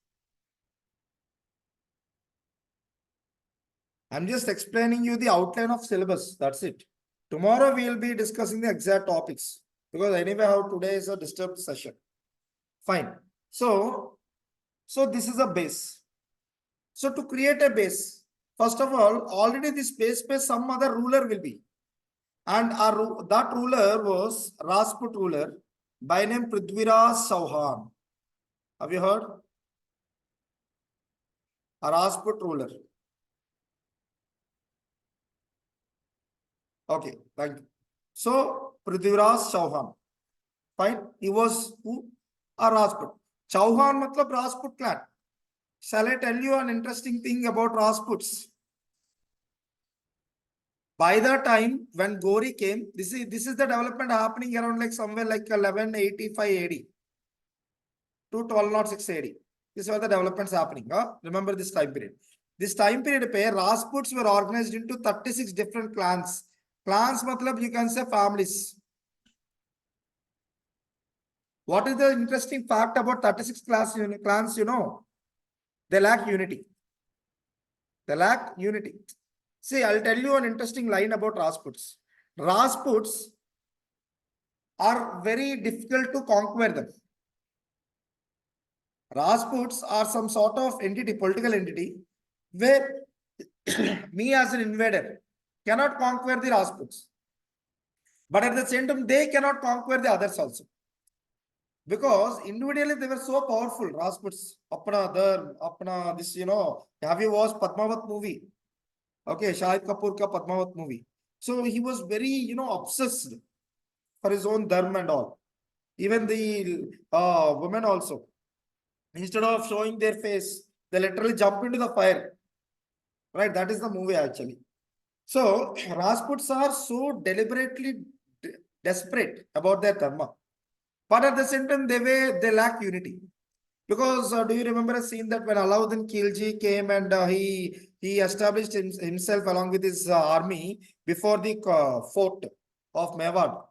I'm just explaining you the outline of syllabus. That's it. Tomorrow we will be discussing the exact topics because anyway, how today is a disturbed session. Fine. So this is a base. So to create a base, first of all, already this base some other ruler will be. And that ruler was Rajput ruler by name Prithviraj Chauhan. Have you heard? A Rajput ruler. Okay, thank you. So Prithviraj Chauhan, fine. He was who? A Rajput. Chauhan matlab Rajput clan. Shall I tell you an interesting thing about Rajputs? By the time when Gori came, this is the development happening around like somewhere like 1185 AD to 1206 AD. These are the developments happening. Remember this time period. This time period, Rajputs were organized into 36 different clans. Clans, matlab you can say families. What is the interesting fact about 36 clans? You know, they lack unity. They lack unity. See, I'll tell you an interesting line about Rajputs. Rajputs are very difficult to conquer them. Rajputs are some sort of entity, political entity, where me as an invader cannot conquer the Rajputs. But at the same time, they cannot conquer the others also. Because individually they were so powerful. Rajputs, apna this, you know, have you watched Padmavat movie? Okay, Shahid Kapoor ka Padmavat movie. So he was very, you know, obsessed for his own dharma and all. Even the women also. Instead of showing their face, they literally jump into the fire. Right, that is the movie actually. So Rajputs are so deliberately desperate about their dharma. But at the same time, they lack unity. Because do you remember a scene that when Alauddin Khilji came and he established himself along with his army before the fort of Mewad.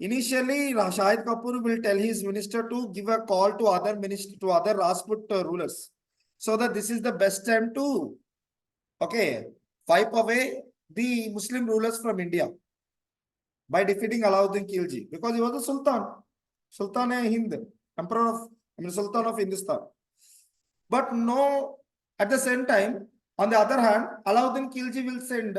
Initially, Shahid Kapoor will tell his minister to give a call to other Rajput rulers, so that this is the best time to wipe away the Muslim rulers from India by defeating Alauddin Khilji, because he was the Sultan, Sultan-e-Hind, Emperor of, Sultan of Hindustan. But no, at the same time, on the other hand, Alauddin Khilji will send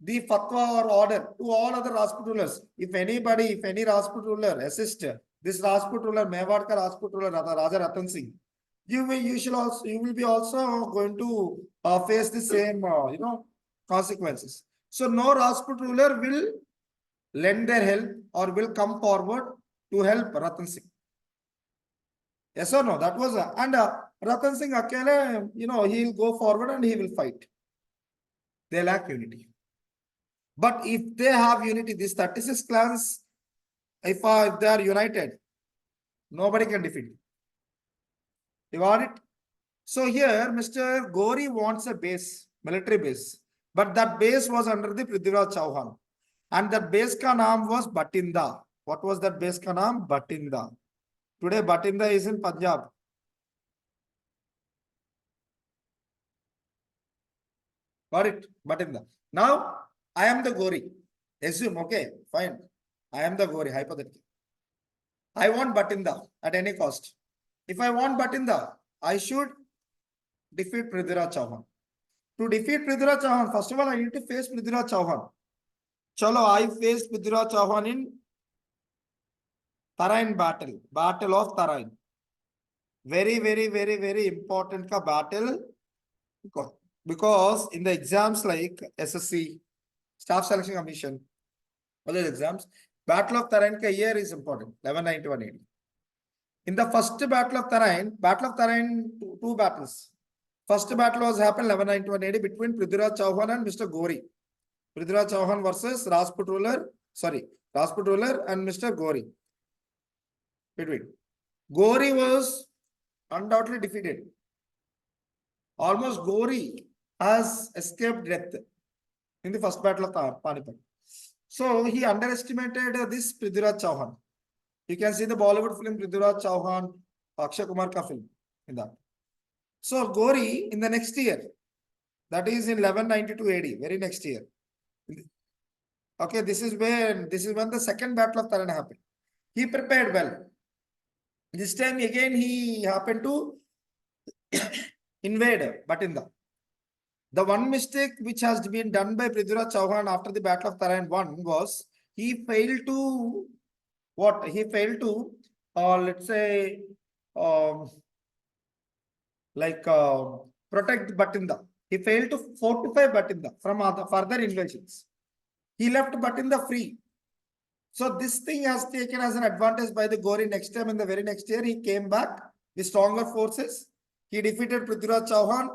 the fatwa or order to all other Rajput rulers. If any Rajput ruler assist this Rajput ruler, Mewad ka Rajput ruler, Raja Ratan Singh, you will be also going to face the same consequences. So no Rajput ruler will lend their help or will come forward to help Ratan Singh. Yes or no? That was and Ratan Singh akele, he'll go forward and he will fight. They lack unity. But if they have unity, these 36 clans, if they are united, nobody can defeat. You got it? So here, Mr. Gori wants a base, military base. But that base was under the Prithviraj Chauhan. And that base ka naam was Batinda. What was that base ka naam? Batinda. Today, Batinda is in Punjab. Got it? Batinda. Now, I am the Gori. Assume, okay, fine. I am the Gori, hypothetically. I want Batinda at any cost. If I want Batinda, I should defeat Prithviraj Chauhan. To defeat Prithviraj Chauhan, first of all, I need to face Prithviraj Chauhan. Chalo, I faced Prithviraj Chauhan in Tarain battle. Battle of Tarain. Very, very, very, very important ka battle. Because in the exams like SSC, Staff Selection Commission, other exams, Battle of Tarain ka year is important, 1191 AD. In the first Battle of Tarain, two battles. First battle was happened 1191 AD between Prithviraj Chauhan and Mr. Gori. Prithviraj Chauhan versus Rajput ruler and Mr. Gori. Between. Gori was undoubtedly defeated. Almost Gori has escaped death in the first battle of Panipat. So he underestimated this Prithviraj Chauhan. You can see the Bollywood film Prithviraj Chauhan, Akshay Kumar ka film in that. So Gori in the next year, that is in 1192 AD, very next year. Okay, this is when the second battle of Taran happened. He prepared well. This time again he happened to invade Batinda. The one mistake which has been done by Prithviraj Chauhan after the battle of Tarain 1 was he failed to let's say protect Batinda. He failed to fortify Bathinda from other further invasions. He left Bathinda free. So this thing has taken as an advantage by the Gory. Next time, in the very next year, he came back with stronger forces. He defeated Prithviraj Chauhan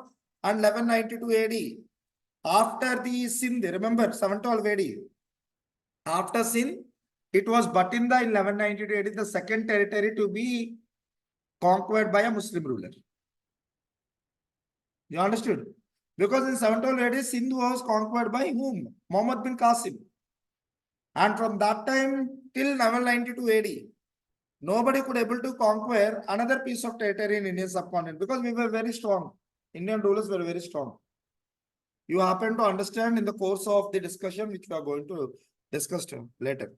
and 1192 AD. After the Sindh, remember 712 AD. After Sindh, it was Bathinda in 1192 AD, the second territory to be conquered by a Muslim ruler. You understood? Because in 712 AD, Sindh was conquered by whom? Muhammad bin Qasim. And from that time till 1192 AD, nobody could able to conquer another piece of territory in Indian subcontinent because we were very strong. Indian rulers were very strong. You happen to understand in the course of the discussion, which we are going to discuss later.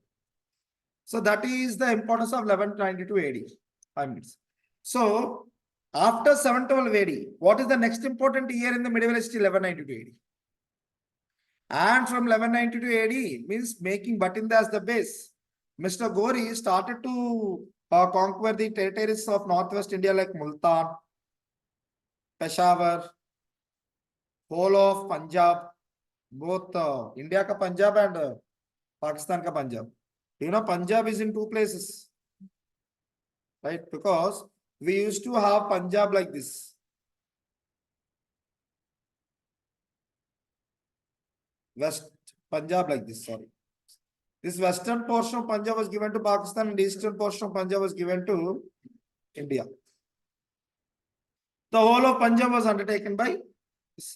So that is the importance of 1192 AD. 5 minutes. So after 712 AD, what is the next important year in the medieval history? 1192 AD. And from 1192 AD means making Bathinda as the base. Mr. Gory started to conquer the territories of northwest India like Multan, Peshawar, whole of Punjab, both India ka Punjab and Pakistan ka Punjab. You know, Punjab is in two places, right? Because we used to have Punjab like this. West Punjab like this, sorry. This western portion of Punjab was given to Pakistan and eastern portion of Punjab was given to India. The whole of Punjab was undertaken by this,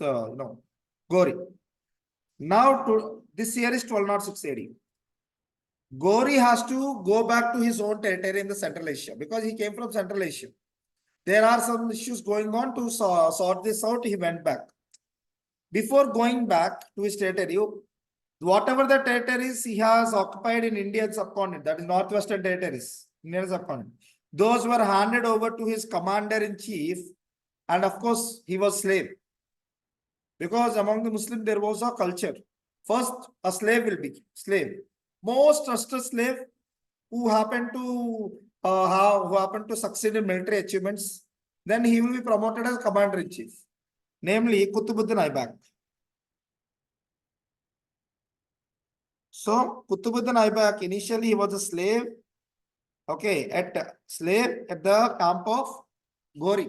Gory. Now, this year is 1206 AD. Gory has to go back to his own territory in the Central Asia because he came from Central Asia. There are some issues going on to sort this out. He went back. Before going back to his territory, whatever the territories he has occupied in Indian subcontinent, that is northwestern territories, Indian subcontinent, those were handed over to his commander-in-chief, and of course, he was slave. Because among the Muslims, there was a culture. First, a slave will be slave. Most trusted slave who happen to succeed in military achievements, then he will be promoted as commander-in-chief. Namely, Qutbuddin Aibak. So, Qutbuddin Aibak, initially he was a slave, at the camp of Gory.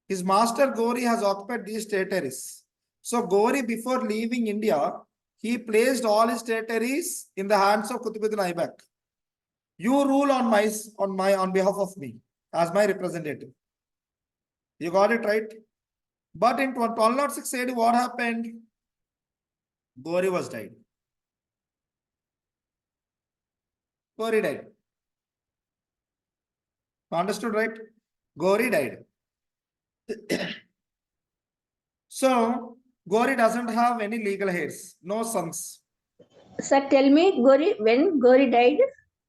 His master Gory has occupied these territories. So, Gory, before leaving India, he placed all his territories in the hands of Qutbuddin Aibak. You rule on behalf of me as my representative. You got it right? But in 1206 AD, what happened? Gory was died. Gory died. Understood, right? Gory died. So, Gory doesn't have any legal heirs, no sons. Sir, tell me, when Gory died?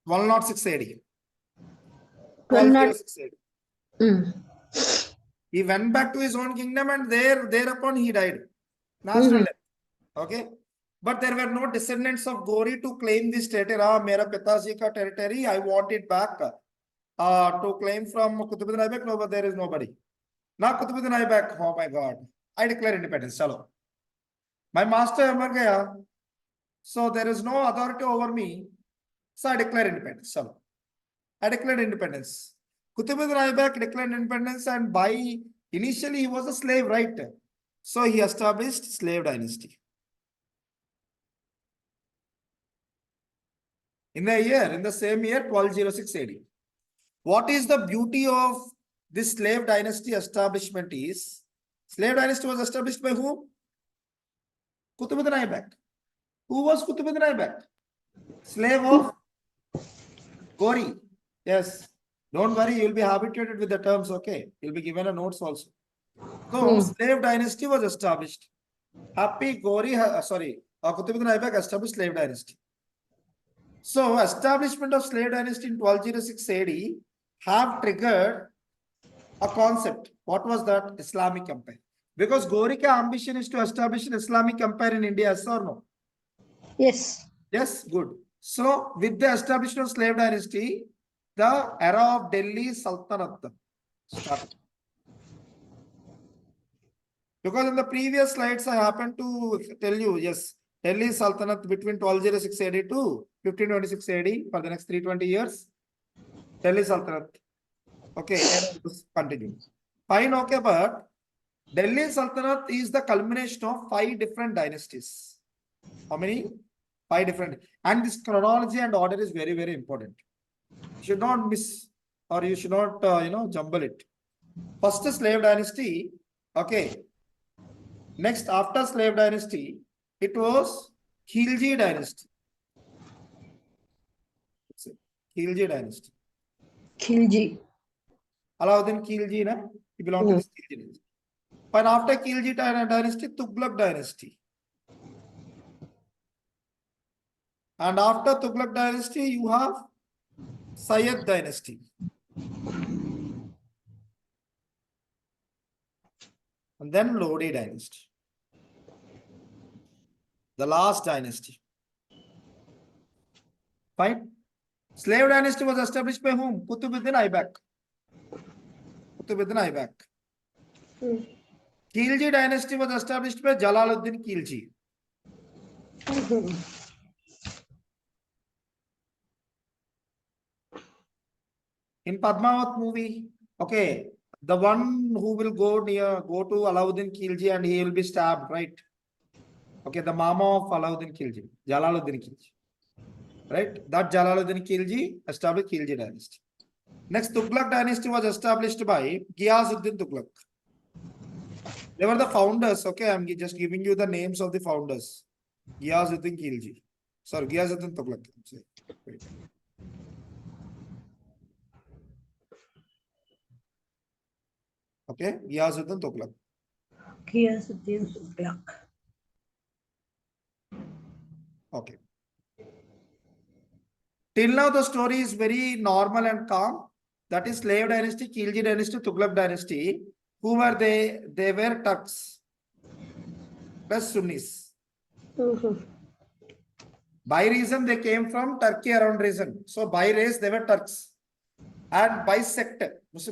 1206 AD. 1206 AD. He went back to his own kingdom and thereupon he died. Natural death. Okay. But there were no descendants of Gory to claim this territory. Mera Pitaji ka territory, I want it back. To claim from Qutbuddin Aibak, no, but there is nobody. Now Qutbuddin Aibak, oh my God, I declare independence. Chalo. My master amar gaya, so there is no authority over me. So I declare independence. Chalo. I declared independence. Qutbuddin Aibak declared independence, and initially he was a slave, right? So he established slave dynasty. In the same year, 1206 AD. What is the beauty of this slave dynasty establishment is, slave dynasty was established by whom? Qutbuddin Aibak. Who was Qutbuddin Aibak? Slave of Gory. Yes. Don't worry, you'll be habituated with the terms, okay? You'll be given a notes also. So, slave dynasty was established. Qutbuddin Aibak established slave dynasty. So, establishment of slave dynasty in 1206 AD have triggered a concept. What was that? Islamic Empire. Because Gory's ambition is to establish an Islamic Empire in India, yes or no? Yes. Yes, good. So, with the establishment of slave dynasty, the era of Delhi Sultanate started. Because in the previous slides, I happened to tell you, yes, Delhi Sultanate between 1206 AD to 1526 AD for the next 320 years. Delhi Sultanate. Okay, continue. Fine, okay, but Delhi Sultanate is the culmination of 5 different dynasties. How many? 5 different. And this chronology and order is very, very important. You should not miss or you should not, jumble it. First slave dynasty, okay. Next, after slave dynasty, it was Khilji dynasty. Khilji dynasty. Khilji. Alauddin Khilji, na? He belonged to this Khilji dynasty. But after Khilji dynasty, Tughlaq dynasty. And after Tughlaq dynasty, you have Sayyid dynasty. And then Lodi dynasty. The last dynasty. Fine. Slave dynasty was established by whom? Qutbuddin Aibak. Qutbuddin Aibak. Khilji dynasty was established by Jalaluddin Khilji. In Padmavat movie, okay, the one who will go to Alauddin Khilji and he will be stabbed, right? Okay, the mama of Alauddin Khilji, Jalaluddin Khilji, right? That Jalaluddin Khilji established Khilji dynasty. Next, Tughlaq dynasty was established by Ghiyasuddin Tughlaq. They were the founders, okay? I'm just giving you the names of the founders. Ghiyasuddin Khilji. Sorry, Ghiyasuddin Tughlaq. Wait. Okay, Ghiyasuddin Tughlaq. Ghiyasuddin Tughlaq. Okay. Till now, the story is very normal and calm. That is slave dynasty, Khilji dynasty, Tughlaq dynasty. Who were they? They were Turks plus Sunnis. By reason, they came from Turkey around region. So by race, they were Turks. And by sect,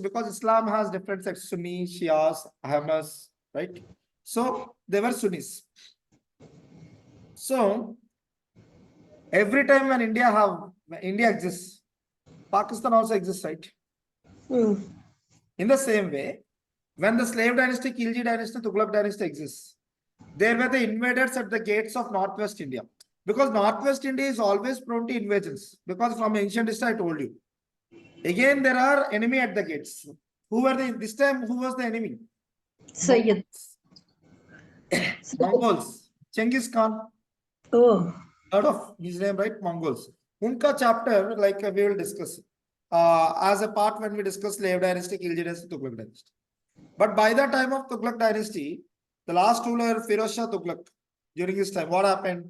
because Islam has different sects, Sunni, Shias, Ahmadis, right? So they were Sunnis. So every time when India exists, Pakistan also exists, right? In the same way, when the slave dynasty, Khilji dynasty, Tughlaq dynasty exists, there were the invaders at the gates of Northwest India. Because Northwest India is always prone to invasions. Because from ancient history, I told you. Again, there are enemy at the gates. Who were this time? Who was the enemy? Sayyid. Mongols. Genghis Khan. Oh. Heard of his name, right? Mongols. Unka chapter, like we will discuss as a part when we discuss slave dynasty, Khilji dynasty, Tughlaq dynasty. But by the time of Tughlaq dynasty, the last ruler, Firoz Shah Tughlaq, during his time, what happened?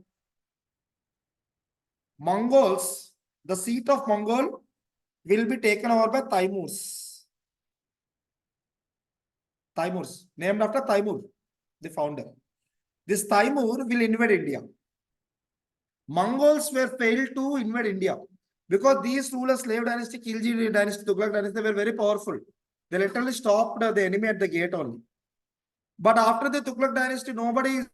Mongols, the seat of Mongol will be taken over by Taimurs. Taimurs, named after Taimur, the founder. This Taimur will invade India. Mongols were failed to invade India because these rulers, slave dynasty, Khilji dynasty, Tughlaq dynasty, they were very powerful. They literally stopped the enemy at the gate only. But after the Tughlaq dynasty, nobody is